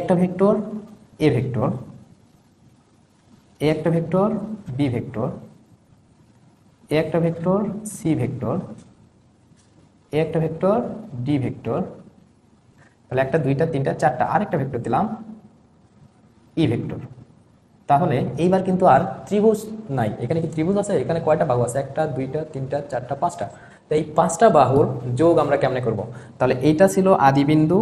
একটা ভেক্টর এ ভেক্টর, এ একটা vector B vector, এ একটা ভেক্টর সি ভেক্টর, এ একটা ভেক্টর ডি ভেক্টর, তাহলে একটা দুইটা তিনটা চারটা আরেকটা ভেক্টর দিলাম ই ভেক্টর। তাহলে এইবার কিন্তু আর ত্রিভুজ নাই। এখানে কি ত্রিভুজ আছে? এখানে কয়টা বাহু আছে? একটা দুইটা তিনটা চারটা পাঁচটা। তো এই পাঁচটা বাহুর যোগ আমরা কেমনে করব? তাহলে এইটা ছিল আদি বিন্দু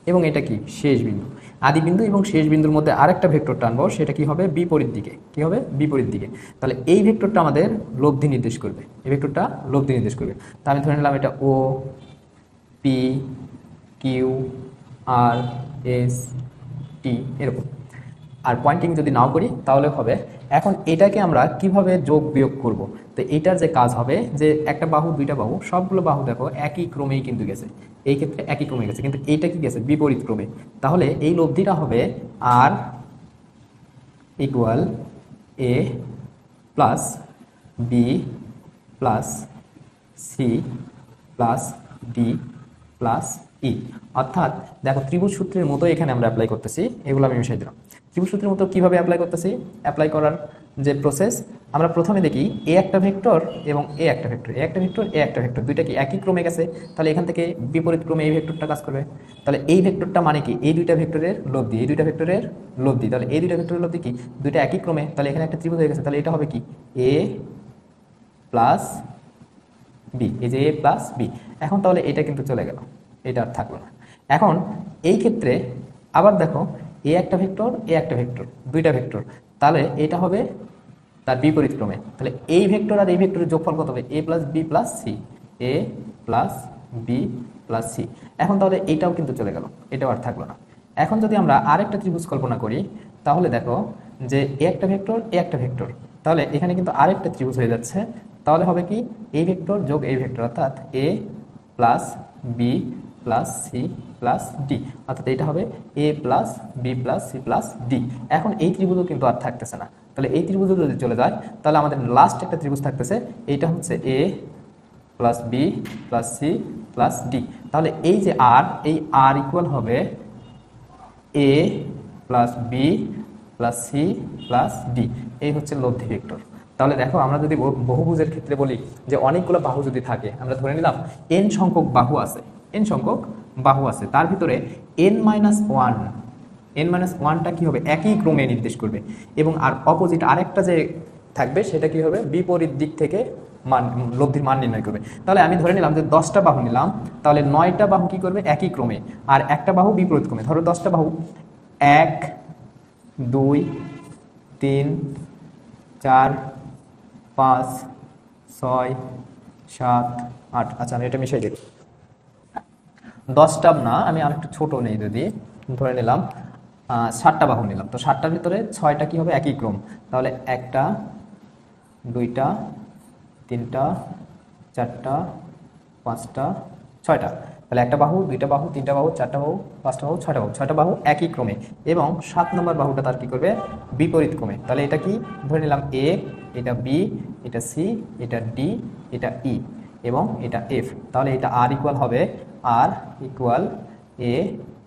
এবং এটা কি শেষ বিন্দু। আদি বিন্দু এবং শেষ বিন্দুর মধ্যে আরেকটা ভেক্টর টানবো, সেটা কি হবে? বিপরীত দিকে। কি হবে? বিপরীত দিকে। তাহলে এই ভেক্টরটা আমাদের লব্ধি নির্দেশ করবে, এই ভেক্টরটা লব্ধি নির্দেশ করবে। তা আমি ধরে নিলাম এটা ও, পি, কিউ, আর, এস, টি এরকম। আর পয়েন্টিং যদি নাও করি তাহলে হবে। এখন এটাকে আমরা কিভাবে যোগ বিয়োগ করব? তো এটার যে কাজ হবে যে একটা বাহু দুইটা বাহু সবগুলো বাহু দেখো একই ক্রমেই কিন্তু গেছে, এই ক্ষেত্রে একই ক্রমে গেছে, কিন্তু এইটা কি গেছে? বিপরীত ক্রমে। তাহলে এই লব্ধিটা হবে R equal A plus B plus C plus D plus E. অর্থাৎ দেখো ত্রিভুজ সূত্রের মতো এখানে আমরা অ্যাপ্লাই করতেছি, এগুলো আমি মিশাই দিলাম। ত্রিভুজ সূত্রের মতো কিভাবে অ্যাপ্লাই করতেছি? অ্যাপ্লাই করার যে প্রসেস, আমরা প্রথমে দেখি এ একটা ভেক্টর এবং এ একটা ভেক্টর, এ একটা ভেক্টর এ একটা ভেক্টর, দুইটা কি একই ক্রমে গেছে, তাহলে এখান থেকে বিপরীত ক্রমে এই ভেক্টরটা কাজ করবে। তাহলে এই ভেক্টরটা মানে কি? এই দুইটা ভেক্টরের লব্ধি, এই দুইটা ভেক্টরের লব্ধি। তাহলে এই দুইটা ভেক্টরের লব্ধি কি? দুইটা একই ক্রমে, তাহলে এখানে একটা ত্রিভুজ হয়ে গেছে। তাহলে এটা হবে কি? এ প্লাস বি, এই যে এ প্লাস বি। এখন তাহলে এটা কিন্তু চলে গেল, এটা আর থাকলো না। এখন এই ক্ষেত্রে আবার দেখো এ একটা ভেক্টর এ একটা ভেক্টর, দুইটা ভেক্টর, তাহলে এটা হবে তার বিপরীত ক্রমে। তাহলে এই ভেক্টর আর এই ভেক্টরের যোগফল কত হবে? A plus B plus C, A plus B plus C. এখন তাহলে এইটাও কিন্তু চলে গেল, এটাও আর থাকলো না। এখন যদি আমরা আরেকটা ত্রিভুজ কল্পনা করি তাহলে দেখো যে এ একটা ভেক্টর এ একটা ভেক্টর, তাহলে এখানে কিন্তু আরেকটা ত্রিভুজ হয়ে যাচ্ছে। তাহলে হবে কি? এই ভেক্টর যোগ এই ভেক্টর, অর্থাৎ A plus B plus C plus D, অর্থাৎ এটা হবে A plus B plus C plus D. এখন এই ত্রিভুজও কিন্তু আর থাকতেছে না। তাহলে এই ত্রিভুজও যদি চলে যায় তাহলে আমাদের লাস্ট একটা ত্রিভুজ থাকতেছে, এইটা হচ্ছে A plus B plus C plus D. তাহলে এই যে আর, এই আর ইকুয়াল হবে A plus B plus C plus D. এই হচ্ছে লব্ধি ভেক্টর। তাহলে দেখো আমরা যদি বহুভুজের ক্ষেত্রে বলি যে অনেকগুলো বাহু যদি থাকে, আমরা ধরে নিলাম এন সংখ্যক বাহু আছে, এন সংখ্যক বাহু আছে, তার ভিতরে N minus one, N minus ওয়ানটা কী হবে? একই ক্রমে নির্দেশ করবে। এবং আর অপোজিট আরেকটা যে থাকবে সেটা কি হবে? বিপরীত দিক থেকে মান, লব্ধির মান নির্ণয় করবে। তাহলে আমি ধরে নিলাম যে 10টা বাহু নিলাম, তাহলে 9টা বাহু কি করবে? একই ক্রমে, আর একটা বাহু বিপরীত ক্রমে। ধরো 10টা বাহু 1 2 3 4 5 6 7 8। আচ্ছা আমি এটা মিশাই দেব। 10টা না, আমি আরেকটু ছোট নেই, যদি ধরে নিলাম 7টা বাহু নিলাম, তো 7টার ভিতরে 6টা কি হবে? একই ক্রম। তাহলে 1টা 2টা 3টা 4টা 5টা 6টা। তাহলে একটা বাহু, দুইটা বাহু, তিনটা বাহু, চারটা বাহু, পাঁচটা বাহু, ছয়টা বাহু, 6টা বাহু একই ক্রমে। এবং 7 নম্বর বাহুটা তার কি করবে? বিপরীত ক্রমে। তাহলে এটা কি ধরে নিলাম? এ, এটা বি, এটা সি, এটা ডি, এটা ই এবং এটা এফ। তাহলে এটা আর ইকুয়াল হবে R equal A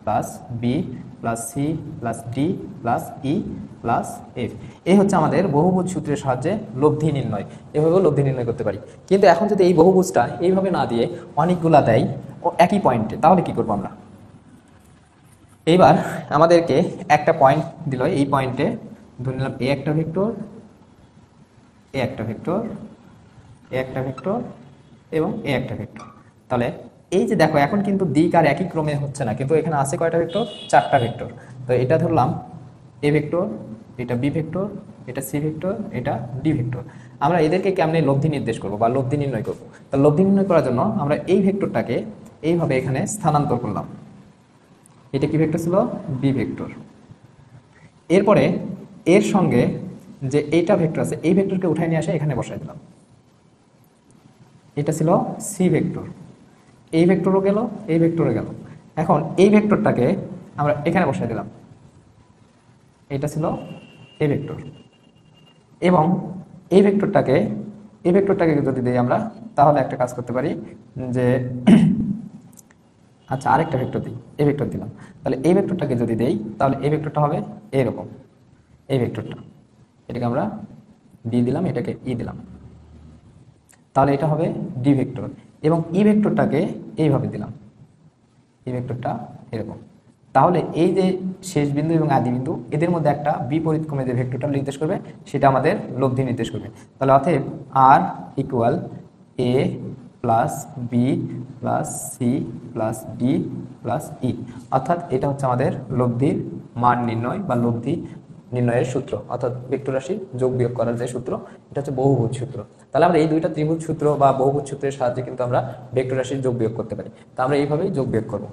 plus B plus C plus D plus E plus F. এই হচ্ছে আমাদের বহুভুজ সূত্রের সাহায্যে লব্ধি নির্ণয়। এভাবেও লব্ধি নির্ণয় করতে পারি। কিন্তু এখন যদি এই বহুভুজটা এইভাবে না দিয়ে অনেকগুলা দেয় ও একই পয়েন্টে, তাহলে কি করবো আমরা? এইবার আমাদেরকে একটা পয়েন্ট দিল, এই পয়েন্টে ধরে নিলাম এ একটা ভেক্টর, এ একটা ভেক্টর, এ একটা ভেক্টর এবং এ একটা ভেক্টর। তাহলে এই যে দেখো এখন কিন্তু দিক আর একই ক্রমে হচ্ছে না, কিন্তু এখানে আছে কয়টা ভেক্টর? 4টা ভেক্টর। তো এটা ধরলাম এ ভেক্টর, এটা বি ভেক্টর, এটা সি ভেক্টর, এটা ডি ভেক্টর। আমরা এদেরকে কেমনে লব্ধি নির্দেশ করবো বা লব্ধি নির্ণয় করবো? তা লব্ধি নির্ণয় করার জন্য আমরা এই ভেক্টরটাকে এইভাবে এখানে স্থানান্তর করলাম। এটা কি ভেক্টর ছিল? B vector. এরপরে এর সঙ্গে যে এইটা ভেক্টর আছে, এই ভেক্টরকে উঠাই নিয়ে আসে এখানে বসাই দিলাম। এটা ছিল সি ভেক্টর। এই ভেক্টরও গেল, এই ভেক্টরও গেল। এখন এই ভেক্টরটাকে আমরা এখানে বসাই দিলাম। এটা ছিল এ ভেক্টর। এবং এই ভেক্টরটাকে যদি দিই আমরা, তাহলে একটা কাজ করতে পারি যে আচ্ছা, আরেকটা ভেক্টর দিই, এই ভেক্টর দিলাম। তাহলে এই ভেক্টরটাকে যদি দেই তাহলে এই ভেক্টরটা হবে এরকম, এই ভেক্টরটা, এটাকে আমরা ডি দিলাম, এটাকে ই দিলাম, তাহলে এটা হবে ডি ভেক্টর। এবং ই ভেক্টরটাকে এইভাবে দিলাম, এই ভেক্টরটা এরকম। তাহলে এই যে শেষ বিন্দু এবং আদি বিন্দু এদের মধ্যে একটা বিপরীতক্রমে যে ভেক্টরটা নির্দেশ করবে সেটা আমাদের লব্ধি নির্দেশ করবে। তাহলে অতএব R equal A plus B plus C plus D plus E, অর্থাৎ এটা হচ্ছে আমাদের লব্ধির মান নির্ণয় বা লব্ধি নির্ণয়ের সূত্র, অর্থাৎ ভেক্টর রাশির যোগ বিয়োগ করার যে সূত্র, এটা হচ্ছে বহুভুজ সূত্র। তাহলে আমরা এই দুইটা ত্রিভুজ সূত্র বা বহুভুজ সূত্রের সাহায্যে কিন্তু আমরা ভেক্টর রাশির যোগ বিয়োগ করতে পারি। তা আমরা এইভাবেই যোগ বিয়োগ করবো।